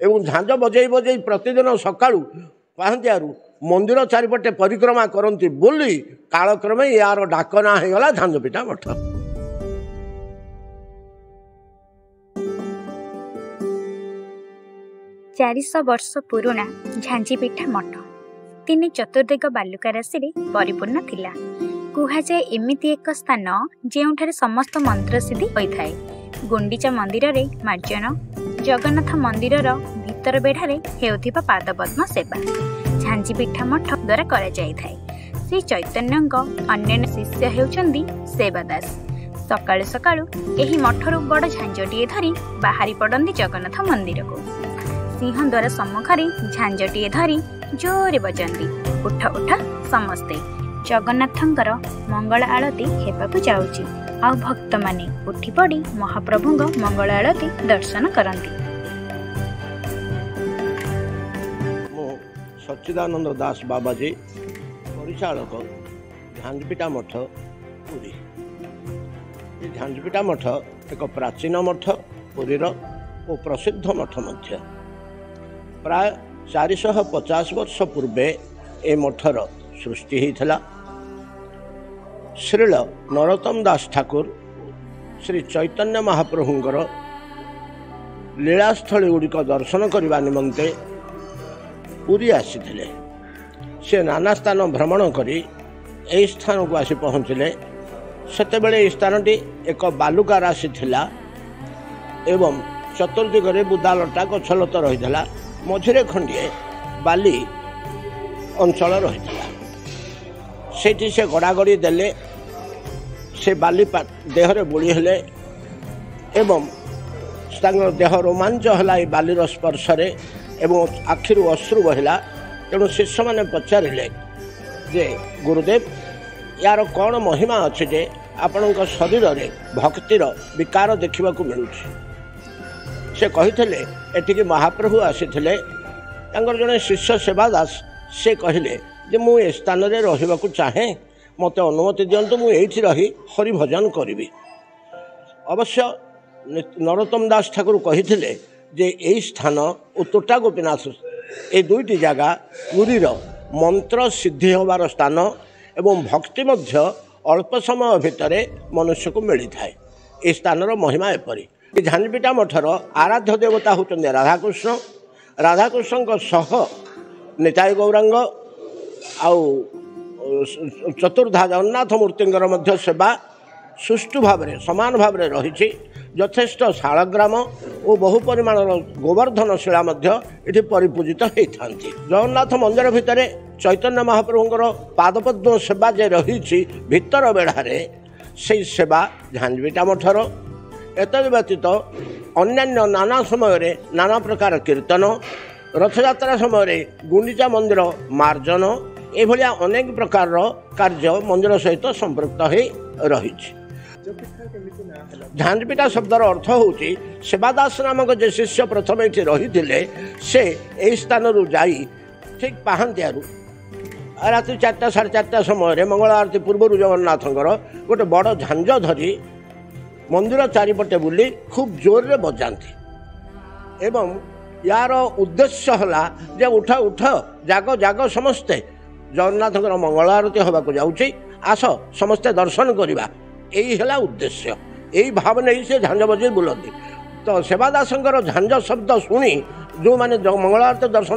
एवं झांझ बजई बजई प्रतिदिन सकाळू पाहंतियारू मंदिर चारिपटे परिक्रमा करती बोली कालक्रमे यार डाक ना होगला झांझपिठा मठ। 400 वर्ष पुराणा झांझीपिठा मठ तीन चतुर्दिग बालुका राशि परिपूर्ण थिला। कुहाଯାଏ एमिति एक स्थान जेउठारे समस्त मंत्र सिद्धि होइथाए। गुंडीचा मंदिर रे मार्जन, जगन्नाथ मंदिर भीतर बेढ़ारे हेउथिबा पादपद्म सेवा झांझीपिठा मठ द्वारा करा जाइथाए। श्री चैतन्यଙ୍କ अन्य शिष्य हेउचंदी सेवादास। सकाळु सकाळु एही मठरु बड़ झांझटिए धरी बाहरी पड़ंदी जगन्नाथ मंदिर को। सिंहद्वार सम्मुखरे झांझटिए धरी जोरे बजाती उठ उठ समस्ते जगन्नाथंकर मंगल आरती हेबाकु जाउची। आ भक्त माने उठी पड़ी महाप्रभुंग मंगल आरती दर्शन करंती। सच्चिदानंद दास बाबाजी परिचालक झांझपिठा मठ पुरी। झांझपिठा मठ एक प्राचीन मठ पुरीर और प्रसिद्ध मठ मध्य। प्राय 450 वर्ष पूर्वे ए मठर सृष्टि होता। श्रील नरोत्तम दास ठाकुर श्री चैतन्य महाप्रभुंकर लीलास्थली गुड़िक दर्शन करने निमंते पुरी आसीथिले। से नाना स्थान भ्रमण करी ए स्थान को आसी पहुँचले। सेतेबेले स्थानटी एक बालुका राशि थिला एवं चतुर्दिगरे बुदालटा गछलता रही मझिरे खंडिए बाली अंचल रही। सेठी से गड़ागड़ी देले से बाली देहरे बोली हेले एवं देह रोमांच है बालीर स्पर्श एवं आखिरु अश्रु बहिला। तेणु शिष्य मैंने पचारे जे गुरुदेव यार कौन महिमा अच्छे जे आपण शरीर में भक्तिर विकार देखा मिलूँ। से कही एटिकी महाप्रभु आसीथिले जड़े शिष्य सेवादास से कहले जे मु ए स्थान में रहिबाकु चाहे मत अनुमति दिंतु मुझे रही हरि भजन करी। अवश्य नरोत्तम दास ठाकुर कही जे यही स्थान और तोटा गोपीनाथ ए दुईटी जगह पुरीर मंत्र सिद्धि होबार स्थान एवं भक्ति मध्य अल्प समय भितर मनुष्य को मिली थाए। ए स्थानर महिमा एपरी। झांझपिठा मठर आराध्य देवता होचंदी राधाकृष्ण। राधाकृष्ण सह निताय गौरांग आउ चतुर्धा जगन्नाथ मूर्तिंकर मध्य सेवा सुष्ठु भाव सामान भाव रही। यथेष्ट शालग्राम और बहु परिमाण गोवर्धन शिला ये परिपूजित होता। जगन्नाथ मंदिर भितर चैतन्य महाप्रभुंकर पादपद्म सेवा जे रही भितर बेढ़ारे से सेवा झांझपिठा मठर। एत व्यतीत अन्यान्य नाना समय नाना प्रकार कीर्तन, रथयात्रा समय गुंडीचा मंदिर मार्जन एभलिया अनेक प्रकार कार्य मंदिर सहित संपृक्त हो रही। झांझपिठा शब्दर अर्थ होची सेवादास नामक जे शिष्य प्रथम ये रही से यही स्थान जाई ठीक पाहांतियारू राति 4टा 4:30 समय मंगल आरती पूर्व जगन्नाथंकर गोटे बड़ झांझ धरी मंदिर चारिपटे बुली खूब जोर रे बजाती एवं यार उद्देश्य है जे उठ उठ जाग जाग समस्ते जगन्नाथंकर मंगल आरती होबाकु जाउची आस समस्ते दर्शन करवा। यही है उद्देश्य। यही भाव नहीं से झांझ बजे बुलती। तो सेवादासंकर झांझ शब्द शुणी जो मैंने मंगल आरती दर्शन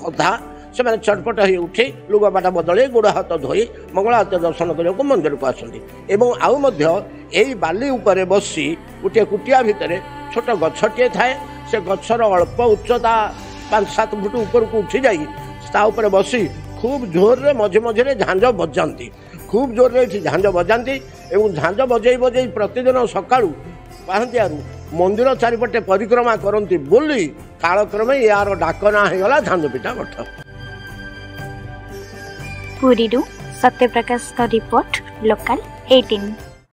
कथा से मैंने चटपट हो उठी लुगापाटा बदल गोड़ हाथ धोई मंगल आरती दर्शन करने को मंदिर को आसती। एवं आउ यही बाली उपरे बसी गोटे कुटिया भितर छोट गछटे थाए। से गछर अल्प उच्चता 5-7 फुट ऊपर को उठी जाए बसी खूब जोर रे मझे मझे झांझ बजाती। खूब जोर रे झांझ बजाती एवं झांझ बजई बजई प्रतिदिन सकाळू पाहंतियारू मंदिर चारिपटे परिक्रमा करती बोली कालक्रमे यार डाक ना होगला झांझपिठा मठ। पुरीरू सत्यप्रकाश रिपोर्ट लोकल 18।